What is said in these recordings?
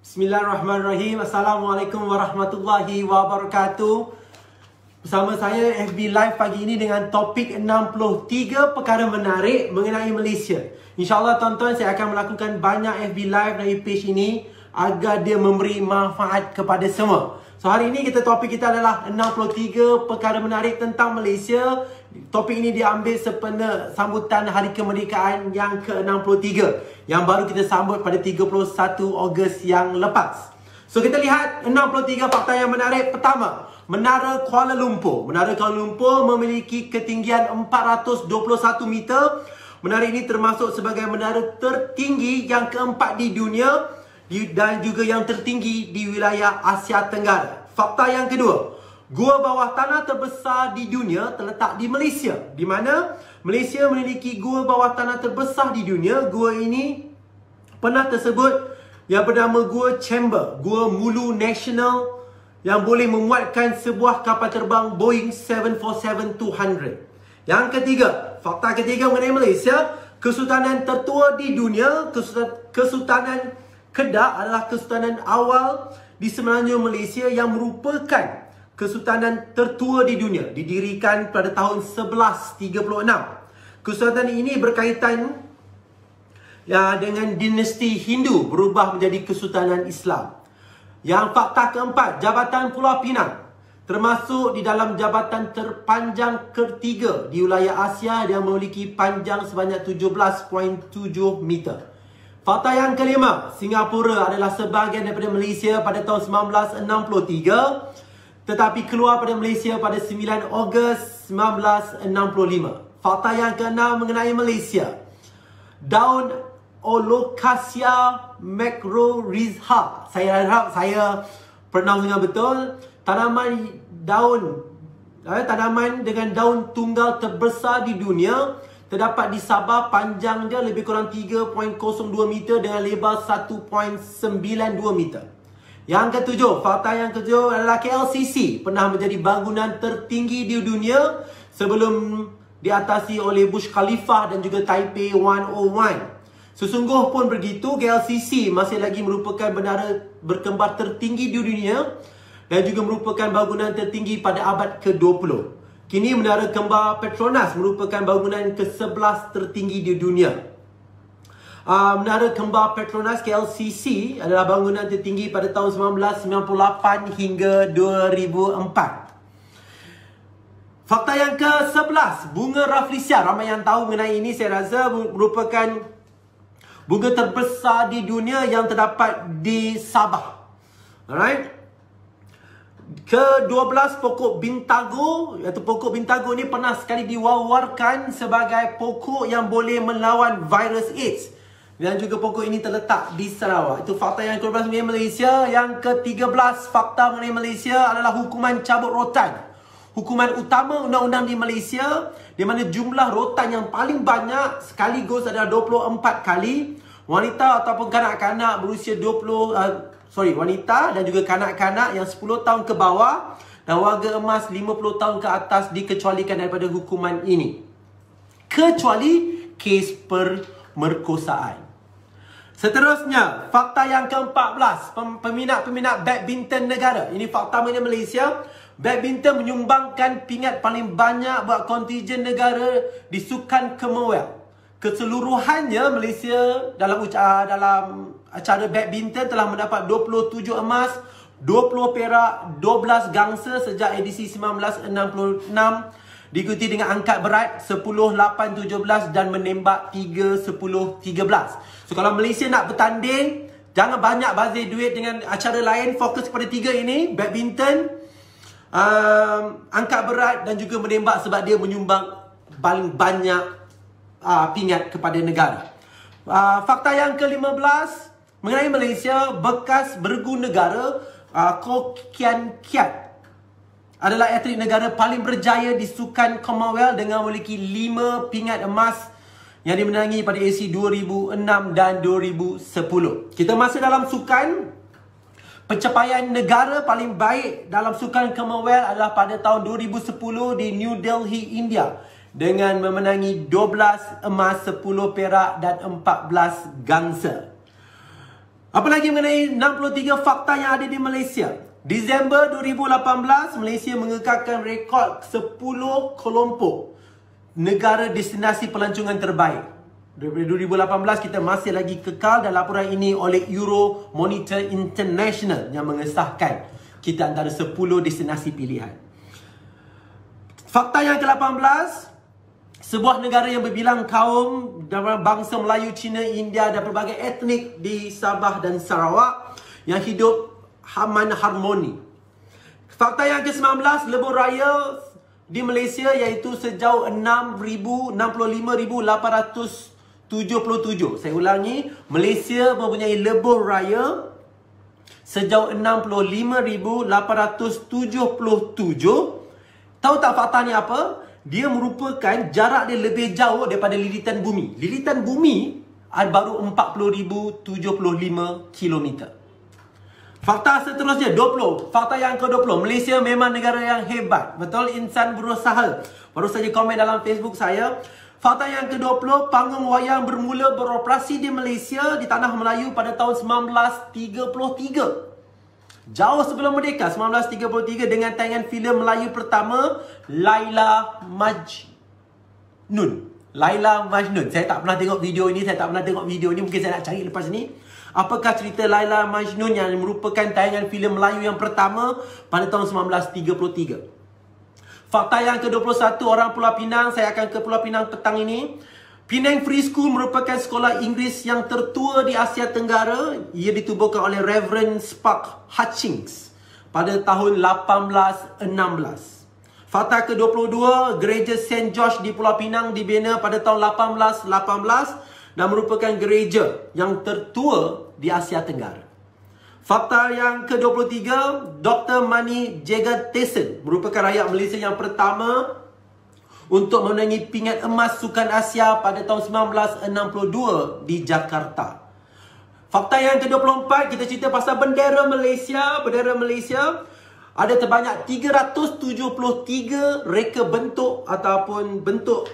Bismillahirrahmanirrahim. Assalamualaikum warahmatullahi wabarakatuh. Bersama saya FB Live pagi ini dengan topik 63 perkara menarik mengenai Malaysia. InsyaAllah tuan-tuan, saya akan melakukan banyak FB Live dari page ini agar dia memberi manfaat kepada semua. So hari ini topik kita adalah 63 perkara menarik tentang Malaysia. Topik ini diambil sempena sambutan Hari Kemerdekaan yang ke-63 yang baru kita sambut pada 31 Ogos yang lepas. So kita lihat 63 fakta yang menarik. Pertama, Menara Kuala Lumpur. Menara Kuala Lumpur memiliki ketinggian 421 meter. Menara ini termasuk sebagai menara tertinggi yang keempat di dunia dan juga yang tertinggi di wilayah Asia Tenggara. Fakta yang kedua, gua bawah tanah terbesar di dunia terletak di Malaysia. Di mana Malaysia memiliki gua bawah tanah terbesar di dunia. Gua ini pernah tersebut yang bernama Gua Chamber, Gua Mulu Nasional, yang boleh memuatkan sebuah kapal terbang Boeing 747-200. Yang ketiga, fakta ketiga mengenai Malaysia, kesultanan tertua di dunia, Kesultanan Kedah adalah kesultanan awal di semenanjung Malaysia yang merupakan kesultanan tertua di dunia, didirikan pada tahun 1136. Kesultanan ini berkaitan dengan dinasti Hindu, berubah menjadi Kesultanan Islam. Yang fakta keempat, Jabatan Pulau Pinang termasuk di dalam jabatan terpanjang ketiga di wilayah Asia yang memiliki panjang sebanyak 17.7 meter. Fakta yang kelima, Singapura adalah sebahagian daripada Malaysia pada tahun 1963 tetapi keluar pada Malaysia pada 9 Ogos 1965. Fakta yang keenam mengenai Malaysia, daun Olocasia macrorrhiza. Saya harap saya pronounce dengan betul. Tanaman dengan daun tunggal terbesar di dunia terdapat di Sabah. Panjang dia lebih kurang 3.02 meter dengan lebar 1.92 meter. Yang ketujuh, fakta yang ketujuh adalah KLCC pernah menjadi bangunan tertinggi di dunia sebelum diatasi oleh Burj Khalifa dan juga Taipei 101. Sesungguh pun begitu, KLCC masih lagi merupakan menara berkembar tertinggi di dunia dan juga merupakan bangunan tertinggi pada abad ke-20. Kini Menara Kembar Petronas merupakan bangunan ke-11 tertinggi di dunia. Menara Kembar Petronas KLCC adalah bangunan tertinggi pada tahun 1998 hingga 2004. Fakta yang ke-11, bunga Rafflesia. Ramai yang tahu mengenai ini, saya rasa merupakan bunga terbesar di dunia yang terdapat di Sabah. Alright. Ke-12, pokok Bintago, iaitu pokok Bintago ini pernah sekali diwawarkan sebagai pokok yang boleh melawan virus AIDS. Dan juga pokok ini terletak di Sarawak. Itu fakta yang ke-12 mengenai Malaysia. Yang ke-13, fakta mengenai Malaysia adalah hukuman cabut rotan. Hukuman utama undang-undang di Malaysia, di mana jumlah rotan yang paling banyak sekaligus adalah 24 kali. Wanita ataupun kanak-kanak berusia wanita dan juga kanak-kanak yang 10 tahun ke bawah dan warga emas 50 tahun ke atas dikecualikan daripada hukuman ini, kecuali kes pemerkosaan. Seterusnya, fakta yang ke-14, peminat-peminat badminton negara. Ini fakta mengenai Malaysia. Badminton menyumbangkan pingat paling banyak buat kontijen negara di Sukan Commonwealth. Keseluruhannya Malaysia dalam acara badminton telah mendapat 27 emas, 20 perak, 12 gangsa sejak edisi 1966. Diikuti dengan angkat berat 10, 8, 17 dan menembak 3, 10, 13. So kalau Malaysia nak bertanding, jangan banyak bazir duit dengan acara lain. Fokus pada 3 ini, badminton, angkat berat dan juga menembak, sebab dia menyumbang paling banyak pingat kepada negara. Fakta yang ke-15 mengenai Malaysia, bekas bergu negara Koh Kian Kiat adalah atlet negara paling berjaya di Sukan Commonwealth dengan memiliki 5 pingat emas yang dimenangi pada edisi 2006 dan 2010. Kita masih dalam sukan. Pencapaian negara paling baik dalam Sukan Commonwealth adalah pada tahun 2010 di New Delhi, India, dengan memenangi 12 emas, 10 perak dan 14 gangsa. Apa lagi mengenai 63 fakta yang ada di Malaysia? Disember 2018, Malaysia mengekalkan rekod 10 kelompok negara destinasi pelancongan terbaik. Daripada 2018 kita masih lagi kekal, dan laporan ini oleh Euromonitor International yang mengesahkan kita antara 10 destinasi pilihan. Fakta yang ke-18, sebuah negara yang berbilang kaum dalam bangsa Melayu, Cina, India dan pelbagai etnik di Sabah dan Sarawak yang hidup aman harmoni. Fakta yang ke-19, lebuh raya di Malaysia iaitu sejauh 65,877. Saya ulangi, Malaysia mempunyai lebuh raya sejauh 65,877. Tahu tak fakta ni apa? Dia merupakan jarak dia lebih jauh daripada lilitan bumi. Lilitan bumi baru 40,075 km. Fakta seterusnya 20. Fakta yang ke-20. Malaysia memang negara yang hebat. Betul, insan berusaha. Baru saja komen dalam Facebook saya. Fakta yang ke-20. Panggung wayang bermula beroperasi di Malaysia di Tanah Melayu pada tahun 1933. Jauh sebelum merdeka, 1933, dengan tayangan filem Melayu pertama, Laila Majnun. Laila Majnun. Saya tak pernah tengok video ini. Mungkin saya nak cari lepas ni. Apakah cerita Laila Majnun yang merupakan tayangan filem Melayu yang pertama pada tahun 1933. Fakta yang ke-21, orang Pulau Pinang. Saya akan ke Pulau Pinang petang ini. Penang Free School merupakan sekolah Inggeris yang tertua di Asia Tenggara. Ia ditubuhkan oleh Reverend Spark Hutchings pada tahun 1816. Fakta ke-22, Gereja St. George di Pulau Pinang dibina pada tahun 1818 dan merupakan gereja yang tertua di Asia Tenggara. Fakta yang ke-23, Dr. Mani Jegathesan merupakan rakyat Malaysia yang pertama untuk memenangi pingat emas Sukan Asia pada tahun 1962 di Jakarta. Fakta yang ke-24, kita cerita pasal bendera Malaysia. Bendera Malaysia ada terbanyak 373 reka bentuk ataupun bentuk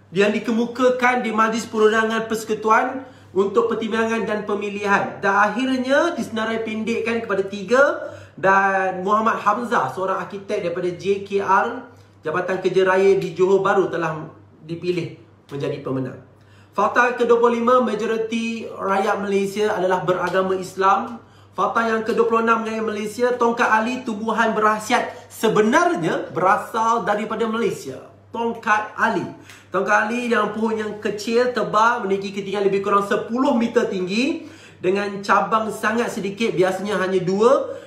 yang dikemukakan di Majlis Perundangan Persekutuan untuk pertimbangan dan pemilihan. Dan akhirnya disenarai pendekkan kepada 3, dan Muhammad Hamzah, seorang arkitek daripada JKR, Jabatan Kerja Raya di Johor Bahru, telah dipilih menjadi pemenang. Fakta ke-25, majoriti rakyat Malaysia adalah beragama Islam. Fakta yang ke-26 mengenai Malaysia, tongkat ali tumbuhan berkhasiat sebenarnya berasal daripada Malaysia. Tongkat ali. Tongkat ali yang pohon yang kecil, tebal, memiliki ketinggian lebih kurang 10 meter tinggi dengan cabang sangat sedikit, biasanya hanya 2,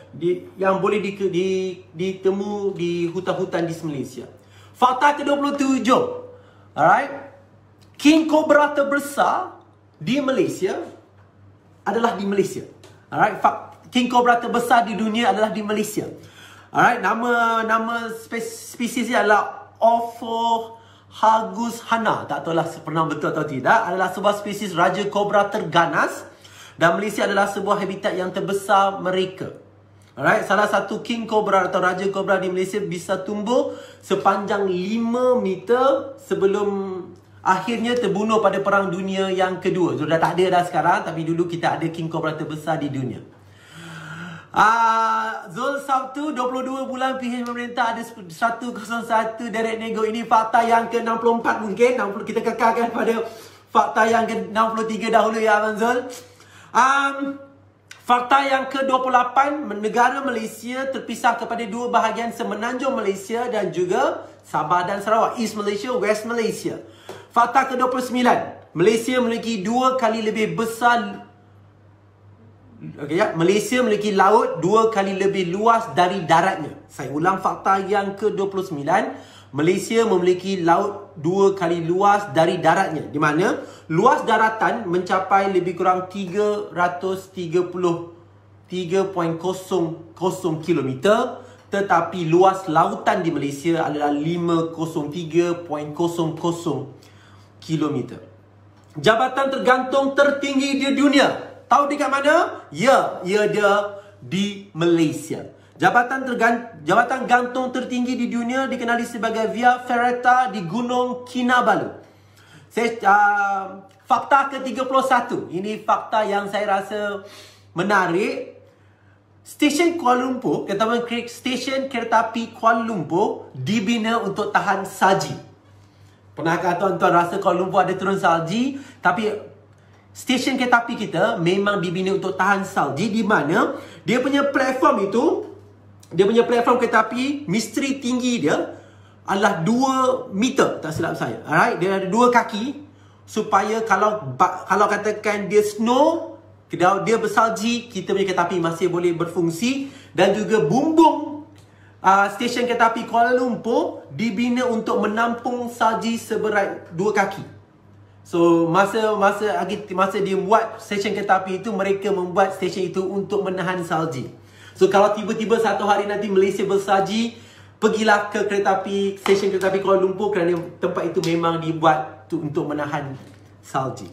yang boleh ditemu di hutan-hutan di Malaysia. Fakta ke-27. Alright. King Cobra terbesar di Malaysia adalah di Malaysia. Alright. King Cobra terbesar di dunia adalah di Malaysia. Alright. Nama spesiesnya adalah Ophohagushana. Tak tahulah pernah betul atau tidak. Adalah sebuah spesies raja kobra terganas. Dan Malaysia adalah sebuah habitat yang terbesar mereka. Alright, salah satu king cobra atau raja kobra di Malaysia bisa tumbuh sepanjang 5 meter sebelum akhirnya terbunuh pada Perang Dunia yang kedua. Sudah tak ada dah sekarang, tapi dulu kita ada king cobra terbesar di dunia. Zul Sabtu, 22 bulan PH pemerintah ada 101 direct nego. Ini fakta yang ke-64 mungkin. Kita kekalkan pada fakta yang ke-63 dahulu ya Abang Zul. Fakta yang ke-28, negara Malaysia terpisah kepada 2 bahagian, semenanjung Malaysia dan juga Sabah dan Sarawak, East Malaysia, West Malaysia. Fakta ke-29, Malaysia memiliki 2 kali lebih besar, Malaysia memiliki laut 2 kali lebih luas dari daratnya. Saya ulang fakta yang ke-29, Malaysia memiliki laut 2 kali luas dari daratnya, di mana luas daratan mencapai lebih kurang 333.00 km, tetapi luas lautan di Malaysia adalah 503.00 km. Jabatan tergantung tertinggi di dunia, tahu dekat mana? Ya, ia dia di Malaysia. Jabatan gantung tertinggi di dunia dikenali sebagai Via Ferrata di Gunung Kinabalu. Fakta ke-31. Ini fakta yang saya rasa menarik. Stesen Kuala Lumpur, stesen kereta api Kuala Lumpur dibina untuk tahan salji. Pernahkah tuan-tuan rasa Kuala Lumpur ada turun salji? Tapi stesen kereta api kita memang dibina untuk tahan salji, di mana dia punya platform itu, dia punya platform kereta api, misteri tinggi dia adalah 2 meter, tak silap saya. Alright, dia ada 2 kaki supaya kalau katakan dia snow, kalau dia bersalji, kita punya kereta api masih boleh berfungsi. Dan juga bumbung stesen kereta api Kuala Lumpur dibina untuk menampung salji seberat 2 kaki. So masa dia buat stesen kereta api itu, mereka membuat stesen itu untuk menahan salji. So kalau tiba-tiba satu hari nanti Malaysia bersalji, pergilah ke stesen kereta api Kuala Lumpur, kerana tempat itu memang dibuat untuk menahan salji.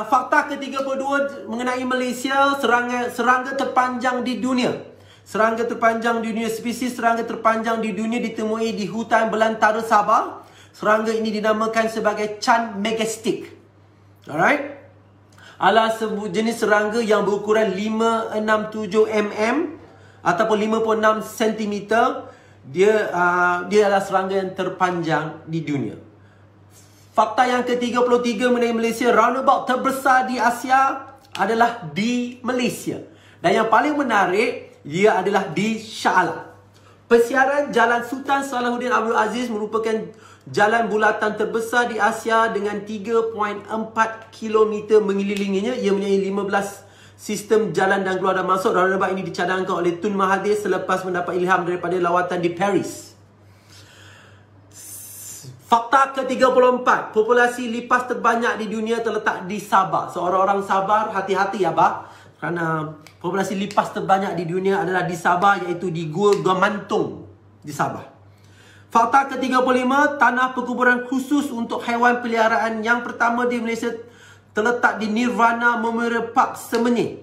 Fakta ke-32 mengenai Malaysia, serangga terpanjang di dunia. Serangga terpanjang di dunia, spesies serangga terpanjang di dunia ditemui di hutan belantara Sabah. Serangga ini dinamakan sebagai Chan Majestic. Alright. Adalah jenis serangga yang berukuran 567 mm ataupun 56 cm. Dia adalah serangga yang terpanjang di dunia. Fakta yang ke-33 mengenai Malaysia, roundabout terbesar di Asia adalah di Malaysia. Dan yang paling menarik, dia adalah di Shah Alam. Persiaran Jalan Sultan Salahuddin Abdul Aziz merupakan jalan bulatan terbesar di Asia dengan 3.4 km mengelilinginya. Ia mempunyai 15 sistem jalan dan keluar dan masuk. Roundabout ini dicadangkan oleh Tun Mahathir selepas mendapat ilham daripada lawatan di Paris. Fakta ke-34, populasi lipas terbanyak di dunia terletak di Sabah. So, orang-orang Sabah, hati-hati ya, bah. Kerana populasi lipas terbanyak di dunia adalah di Sabah, iaitu di Gua Gamantung di Sabah. Fakta ke-35, tanah perkuburan khusus untuk haiwan peliharaan yang pertama di Malaysia terletak di Nirvana Memorial Park Semenyih.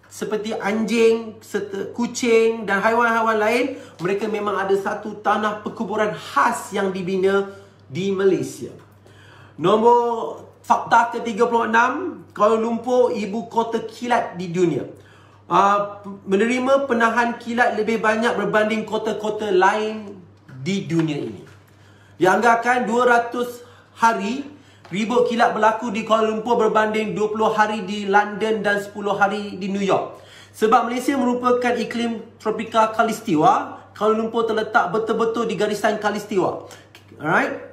Seperti anjing, kucing dan haiwan-haiwan lain, mereka memang ada satu tanah perkuburan khas yang dibina di Malaysia. Nombor fakta ke-36, Kuala Lumpur ibu kota kilat di dunia. Menerima penahan kilat lebih banyak berbanding kota-kota lain di dunia ini. Dianggarkan 200 hari ribut kilat berlaku di Kuala Lumpur berbanding 20 hari di London dan 10 hari di New York. Sebab Malaysia merupakan iklim tropika khalistiwa, Kuala Lumpur terletak betul-betul di garisan khalistiwa. Alright.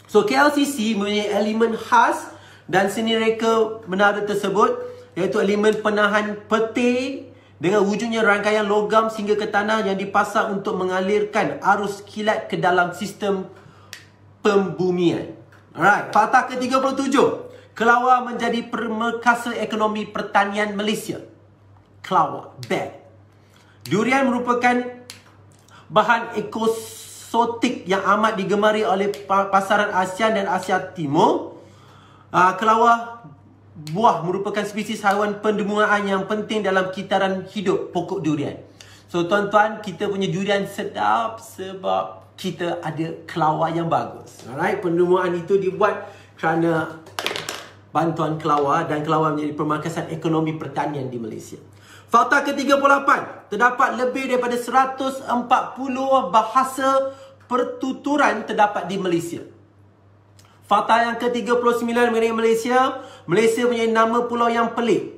So KLCC mempunyai elemen khas dan seni reka menara tersebut, iaitu elemen penahan peti dengan wujudnya rangkaian logam sehingga ke tanah yang dipasang untuk mengalirkan arus kilat ke dalam sistem pembumian. Alright, fakta ke-37. Kelawar menjadi permekasa ekonomi pertanian Malaysia. Kelawar, bad. Durian merupakan bahan eksotik yang amat digemari oleh pasaran ASEAN dan Asia Timur. Kelawar buah merupakan spesies haiwan pendemuaan yang penting dalam kitaran hidup pokok durian. So tuan-tuan, kita punya durian sedap sebab kita ada kelawar yang bagus. Alright, pendemuaan itu dibuat kerana bantuan kelawar, dan kelawar menjadi permakasan ekonomi pertanian di Malaysia. Fakta ke-38, terdapat lebih daripada 140 bahasa pertuturan terdapat di Malaysia. Fakta yang ke-39 mengenai Malaysia, Malaysia punya nama pulau yang pelik.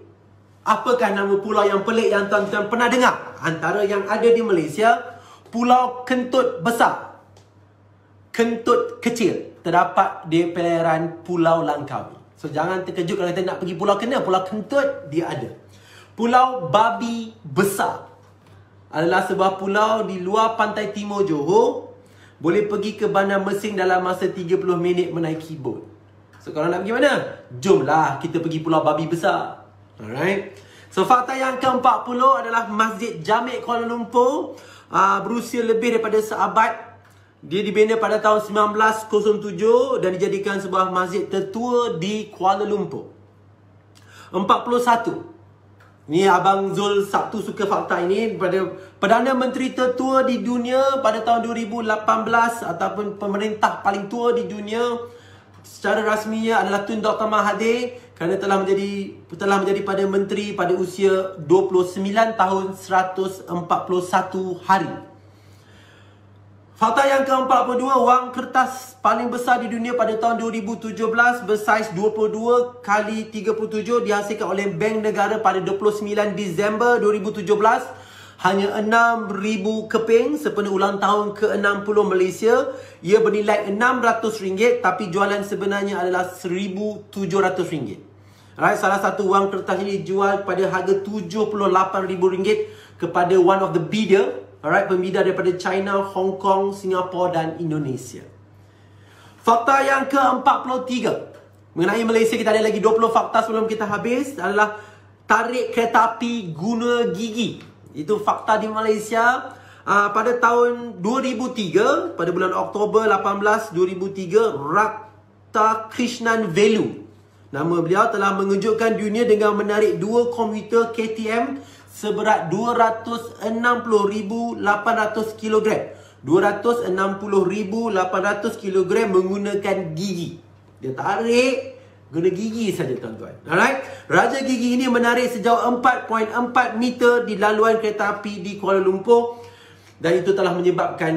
Apakah nama pulau yang pelik yang tuan-tuan pernah dengar? Antara yang ada di Malaysia, Pulau Kentut Besar, Kentut Kecil terdapat di perairan Pulau Langkawi. So jangan terkejut kalau kita nak pergi Pulau Kena, Pulau Kentut dia ada. Pulau Babi Besar adalah sebuah pulau di luar pantai timur Johor. Boleh pergi ke Bandar Mesing dalam masa 30 minit menaiki bot. So kalau nak pergi mana? Jomlah kita pergi Pulau Babi Besar. Alright. So fakta yang ke-40 adalah Masjid Jamek Kuala Lumpur, berusia lebih daripada seabad. Dia dibina pada tahun 1907 dan dijadikan sebuah masjid tertua di Kuala Lumpur. 41. Ni Abang Zul Sabtu suka fakta ini. Perdana Menteri tertua di dunia pada tahun 2018 ataupun pemerintah paling tua di dunia secara rasminya adalah Tun Dr. Mahathir kerana telah menjadi Perdana Menteri pada usia 29 tahun 141 hari. Fakta yang ke-42, wang kertas paling besar di dunia pada tahun 2017 bersaiz 22 kali 37 dihasilkan oleh Bank Negara pada 29 Disember 2017. Hanya 6,000 keping sepenuh ulang tahun ke-60 Malaysia. Ia bernilai RM600 tapi jualan sebenarnya adalah RM1,700. Alright, salah satu wang kertas ini dijual pada harga RM78,000 kepada one of the bidder. Alright, pembidar daripada China, Hong Kong, Singapura dan Indonesia. Fakta yang ke-43 mengenai Malaysia, kita ada lagi 20 fakta sebelum kita habis, adalah tarik kereta api guna gigi. Itu fakta di Malaysia. Pada tahun 2003, pada bulan Oktober 18, 2003, Rakta Krishnan Velu, nama beliau, telah mengejutkan dunia dengan menarik 2 komputer KTM seberat 260,800 kg. 260,800 kg menggunakan gigi. Dia tarik guna gigi saja, tuan-tuan. Alright. Raja gigi ini menarik sejauh 4.4 meter di laluan kereta api di Kuala Lumpur. Dan itu telah menyebabkan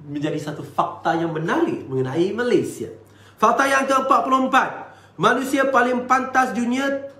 menjadi satu fakta yang menarik mengenai Malaysia. Fakta yang ke-44. Manusia paling pantas dunia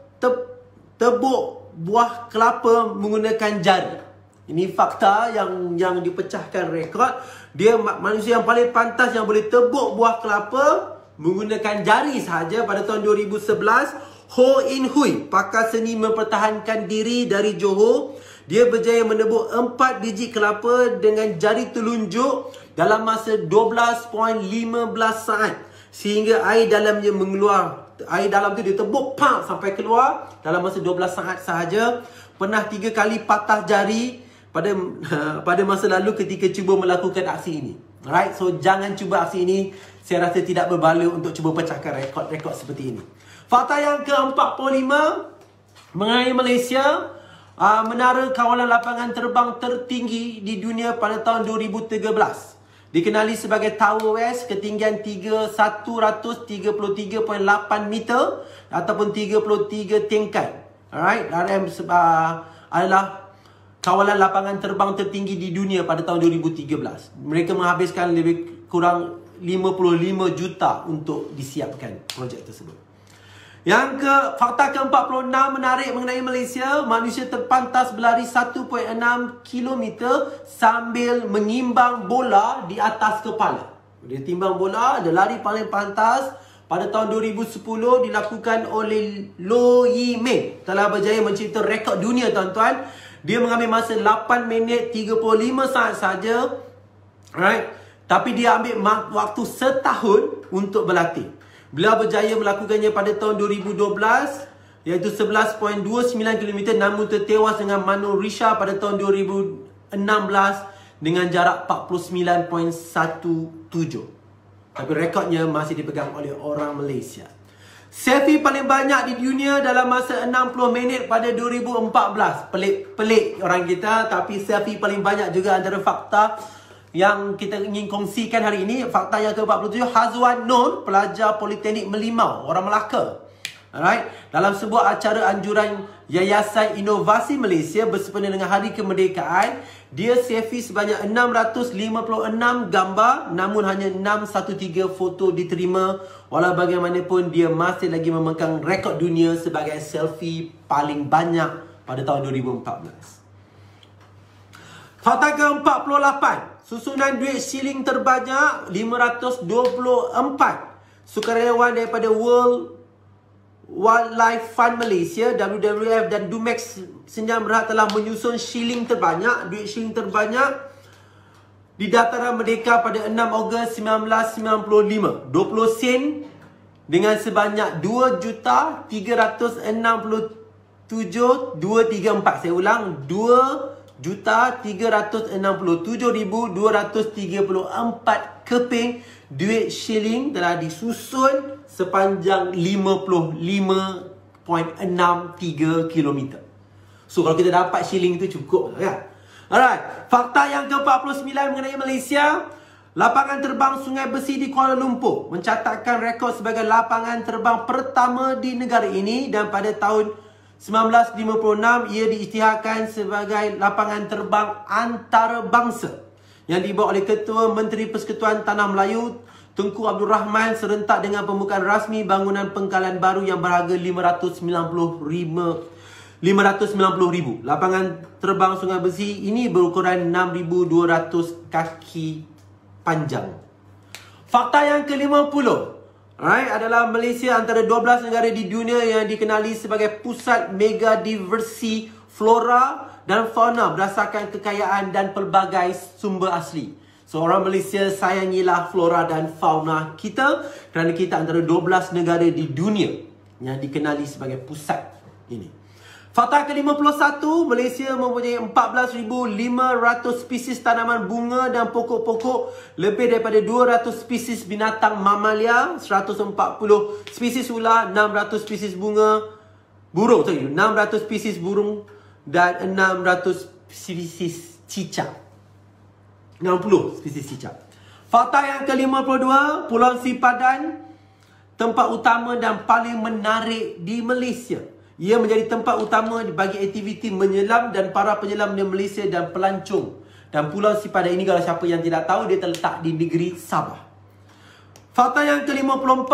tebuk buah kelapa menggunakan jari. Ini fakta yang dipecahkan rekod. Dia manusia yang paling pantas yang boleh tebuk buah kelapa menggunakan jari sahaja pada tahun 2011. Ho In Hui, pakar seni mempertahankan diri dari Johor. Dia berjaya menebuk 4 biji kelapa dengan jari telunjuk dalam masa 12.15 saat. Sehingga air dalamnya mengeluar. Air dalam tu dia tebuk sampai keluar dalam masa 12 saat sahaja. Pernah 3 kali patah jari pada masa lalu ketika cuba melakukan aksi ini. Alright, so jangan cuba aksi ini. Saya rasa tidak berbaloi untuk cuba pecahkan rekod-rekod seperti ini. Fakta yang ke-45 mengenai Malaysia. Menara kawalan lapangan terbang tertinggi di dunia pada tahun 2013. Dikenali sebagai Tower West, ketinggian 133.8 meter ataupun 33 tingkat. Alright, adalah kawalan lapangan terbang tertinggi di dunia pada tahun 2013. Mereka menghabiskan lebih kurang 55 juta untuk disiapkan projek tersebut. Fakta ke-46 menarik mengenai Malaysia. Manusia terpantas berlari 1.6 km sambil mengimbang bola di atas kepala. Dia timbang bola, dia lari paling pantas. Pada tahun 2010 dilakukan oleh Loh Yi Mei. Telah berjaya mencipta rekod dunia, tuan-tuan. Dia mengambil masa 8 minit 35 saat saja. Right? Tapi dia ambil waktu setahun untuk berlatih. Beliau berjaya melakukannya pada tahun 2012, iaitu 11.29 km, namun tertewas dengan Manu Risha pada tahun 2016 dengan jarak 49.17. Tapi rekodnya masih dipegang oleh orang Malaysia. Selfie paling banyak di dunia dalam masa 60 minit pada 2014. Pelik-pelik orang kita, tapi selfie paling banyak juga antara fakta yang kita ingin kongsikan hari ini. Fakta yang ke-47, Hazwan Nur, pelajar Politeknik Melimau, orang Melaka. Alright, dalam sebuah acara anjuran Yayasan Inovasi Malaysia bersempena dengan Hari Kemerdekaan, dia selfie sebanyak 656 gambar, namun hanya 613 foto diterima. Walau bagaimanapun, dia masih lagi memegang rekod dunia sebagai selfie paling banyak pada tahun 2014. Fakta ke-48, susunan duit shilling terbanyak 524. Sukarelawan daripada World Wildlife Fund Malaysia, WWF dan Dumex Senyam Rehat telah menyusun shilling terbanyak, duit shilling terbanyak di Dataran Merdeka pada 6 Ogos 1995. 20 sen dengan sebanyak 2,367,234. Saya ulang, 2,367,234 keping duit shilling telah disusun sepanjang 55.63 km. So kalau kita dapat shilling tu cukup kan? Alright, fakta yang ke-49 mengenai Malaysia. Lapangan terbang Sungai Besi di Kuala Lumpur mencatatkan rekod sebagai lapangan terbang pertama di negara ini, dan pada tahun 1956 ia diisytiharkan sebagai lapangan terbang antarabangsa yang dibawa oleh Ketua Menteri Persekutuan Tanah Melayu Tunku Abdul Rahman serentak dengan pembukaan rasmi bangunan pengkalan baru yang berharga RM590,000. Lapangan terbang Sungai Besi ini berukuran 6,200 kaki panjang. Fakta yang ke-50, adalah Malaysia antara 12 negara di dunia yang dikenali sebagai pusat mega diversi flora dan fauna berdasarkan kekayaan dan pelbagai sumber asli. So, orang Malaysia sayangilah flora dan fauna kita kerana kita antara 12 negara di dunia yang dikenali sebagai pusat ini. Fakta ke-51, Malaysia mempunyai 14,500 spesies tanaman bunga dan pokok-pokok, lebih daripada 200 spesies binatang mamalia, 140 spesies ular, 600 spesies burung dan 600 spesies cicak. 60 spesies cicak. Fakta yang ke-52, Pulau Sipadan, tempat utama dan paling menarik di Malaysia. Ia menjadi tempat utama bagi aktiviti menyelam dan para penyelam di Malaysia dan pelancong. Dan Pulau Sipadan ini, kalau siapa yang tidak tahu, dia terletak di negeri Sabah. Fakta yang ke-54,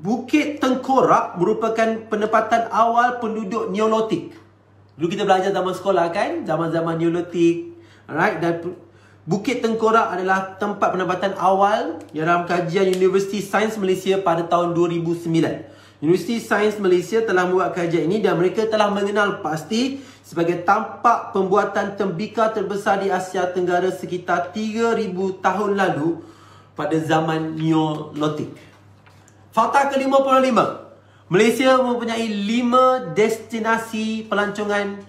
Bukit Tengkorak merupakan penempatan awal penduduk Neolitik. Dulu kita belajar zaman sekolah kan, zaman-zaman Neolitik. Alright, dan Bukit Tengkorak adalah tempat penempatan awal dalam kajian Universiti Sains Malaysia pada tahun 2009. Universiti Sains Malaysia telah membuat kajian ini dan mereka telah mengenal pasti sebagai tampak pembuatan tembikar terbesar di Asia Tenggara sekitar 3,000 tahun lalu pada zaman Neolitik. Fakta ke-55, Malaysia mempunyai 5 destinasi pelancongan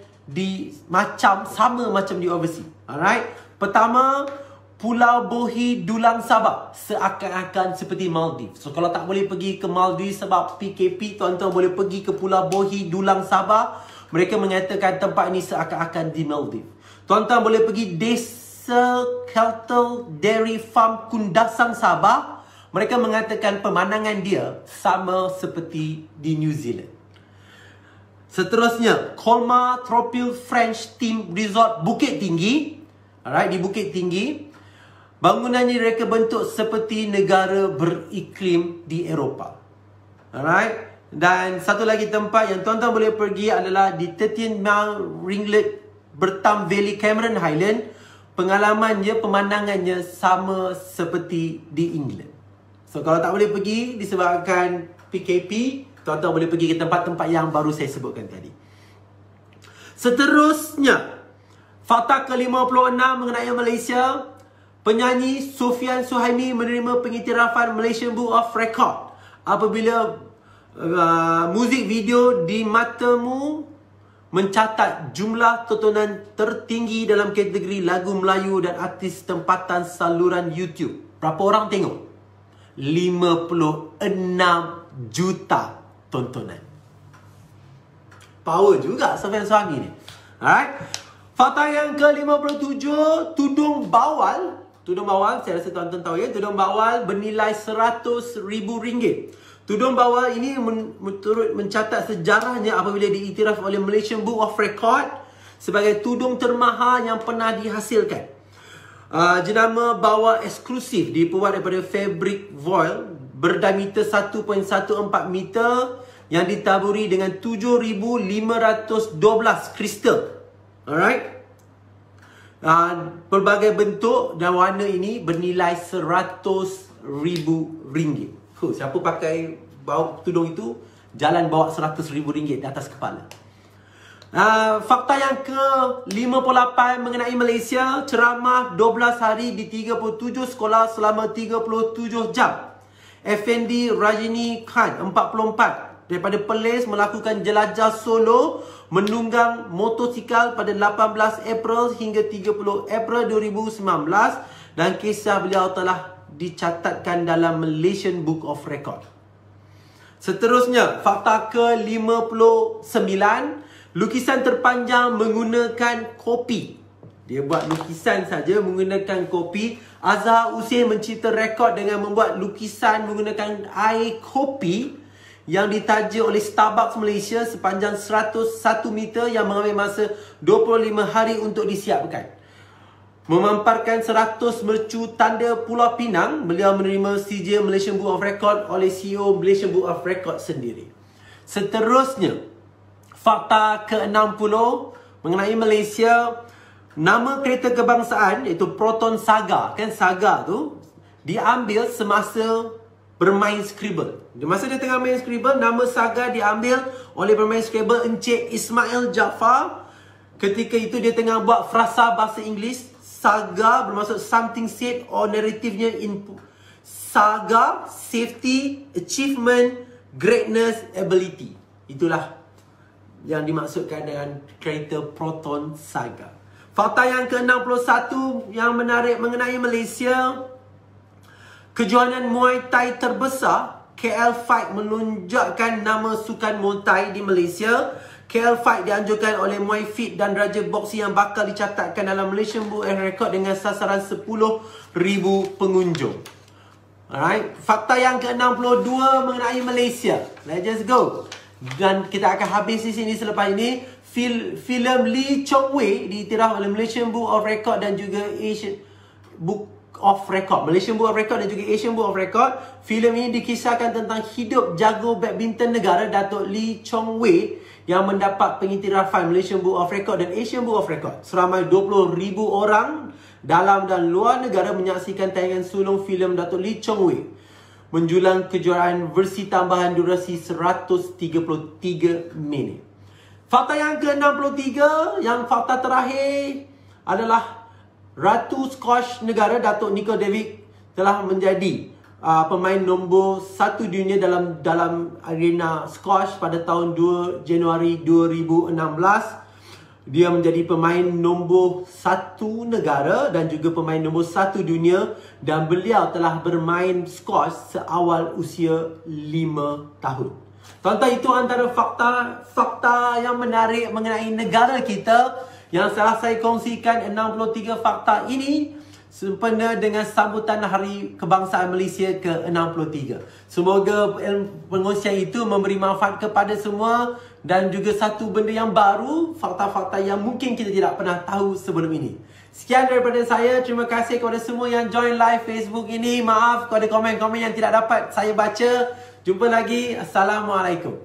sama macam di overseas. Alright. Pertama, Pulau Bohi Dulang Sabah, seakan-akan seperti Maldives. So, kalau tak boleh pergi ke Maldives sebab PKP, tuan-tuan boleh pergi ke Pulau Bohi Dulang Sabah. Mereka mengatakan tempat ini seakan-akan di Maldives. Tuan-tuan boleh pergi Desa Cattle Dairy Farm Kundasang Sabah. Mereka mengatakan pemandangan dia sama seperti di New Zealand. Seterusnya, Colmar Tropical French Theme Resort Bukit Tinggi. Alright, di Bukit Tinggi. Bangunannya mereka bentuk seperti negara beriklim di Eropah. Alright. Dan satu lagi tempat yang tuan-tuan boleh pergi adalah di 13 Mile Ringlet Bertam Valley Cameron Highland. Pengalamannya, pemandangannya sama seperti di England. So, kalau tak boleh pergi disebabkan PKP, tuan-tuan boleh pergi ke tempat-tempat yang baru saya sebutkan tadi. Seterusnya, fakta ke-56 mengenai Malaysia. Penyanyi Sofian Suhaimi menerima pengiktirafan Malaysian Book of Record apabila muzik video Di Matamu mencatat jumlah tontonan tertinggi dalam kategori lagu Melayu dan artis tempatan saluran YouTube. Berapa orang tengok? 56 juta tontonan. Power juga Sofian Suhaimi ni. Alright. Fakta yang ke-57, tudung bawal. Tudung bawal, saya rasa tuan-tuan tahu ya. Tudung bawal bernilai RM100,000. Tudung bawal ini turut mencatat sejarahnya apabila diiktiraf oleh Malaysian Book of Record sebagai tudung termahal yang pernah dihasilkan. Jenama bawal eksklusif dibuat daripada fabric voile berdiameter 1.14 meter yang ditaburi dengan 7,512 kristal. Alright. Pelbagai bentuk dan warna ini bernilai RM100,000. Siapa pakai tudung itu, jalan bawa RM100,000 di atas kepala. Fakta yang ke-58 mengenai Malaysia. Ceramah 12 hari di 37 sekolah selama 37 jam. Effendi Rajini Khan, 44, daripada Perlis melakukan jelajah solo menunggang motosikal pada 18 April hingga 30 April 2019 dan kisah beliau telah dicatatkan dalam Malaysian Book of Record. Seterusnya, fakta ke-59, lukisan terpanjang menggunakan kopi. Dia buat lukisan saja menggunakan kopi. Azhar Hussein mencipta rekod dengan membuat lukisan menggunakan air kopi yang ditaja oleh Starbucks Malaysia sepanjang 101 meter yang mengambil masa 25 hari untuk disiapkan. Memamparkan 100 mercu tanda Pulau Pinang, beliau menerima sijil Malaysian Book of Record oleh CEO Malaysian Book of Record sendiri. Seterusnya, fakta ke-60 mengenai Malaysia. Nama kereta kebangsaan iaitu Proton Saga. Kan Saga tu diambil semasa bermain Scrabble. Di masa dia tengah main Scrabble, nama Saga diambil oleh pemain Scrabble Encik Ismail Jaafar. Ketika itu dia tengah buat frasa bahasa Inggeris. Saga bermaksud something said or narrative-nya in Saga, safety, achievement, greatness, ability. Itulah yang dimaksudkan dengan kereta Proton Saga. Fakta yang ke-61 yang menarik mengenai Malaysia. Kejohanan Muay Thai terbesar, KL Fight, melonjakkan nama sukan Muay Thai di Malaysia. KL Fight dianjurkan oleh Muay Fit dan Raja Boxing yang bakal dicatatkan dalam Malaysian Book of Record dengan sasaran 10,000 pengunjung. Alright, fakta yang ke-62 mengenai Malaysia. Let's just go. Dan kita akan habis di sini selepas ini. Filem Lee Chong Wei diiktiraf oleh Malaysian Book of Record dan juga Asian Book of Record. Malaysian Book of Record dan juga Asian Book of Record. Filem ini dikisahkan tentang hidup jago badminton negara Datuk Lee Chong Wei yang mendapat pengiktirafan Malaysian Book of Record dan Asian Book of Record. Seramai 20,000 orang dalam dan luar negara menyaksikan tayangan sulung filem Datuk Lee Chong Wei menjulang kejuaraan versi tambahan durasi 133 minit. Fakta yang ke-63, yang fakta terakhir adalah Ratu Squash negara Datuk Nicol David telah menjadi pemain nombor 1 dunia dalam arena squash pada tahun 2 Januari 2016. Dia menjadi pemain nombor 1 negara dan juga pemain nombor 1 dunia, dan beliau telah bermain squash seawal usia 5 tahun. Tuan-tuan, itu antara fakta yang menarik mengenai negara kita yang telah saya kongsikan. 63 fakta ini sempena dengan sambutan Hari Kebangsaan Malaysia ke-63. Semoga pengongsian itu memberi manfaat kepada semua dan juga satu benda yang baru, fakta-fakta yang mungkin kita tidak pernah tahu sebelum ini. Sekian daripada saya. Terima kasih kepada semua yang join live Facebook ini. Maaf kepada komen-komen yang tidak dapat saya baca. Jumpa lagi. Assalamualaikum.